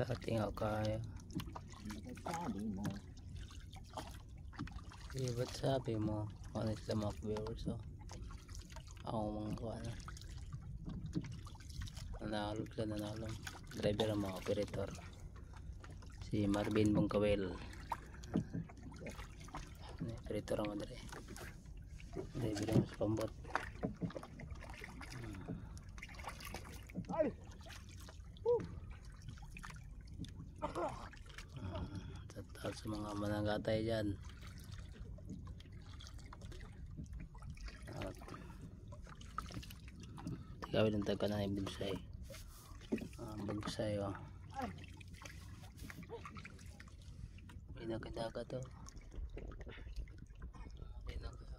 Lating ako kaya. Sabi mo. Ba't sabi mo? Ano sila mga viewers oh. Ako mga kuha na. Nanalog sila, nanalog. Driver ang mga operator. Si Marvin Bongkawel. Operator ang madali. Driver ang mas pambot. Tatal sa mga manangatay dyan. Gawin ng taga na yung bugsay. Bugsay oh. Pinakadaga to. Pinakadaga.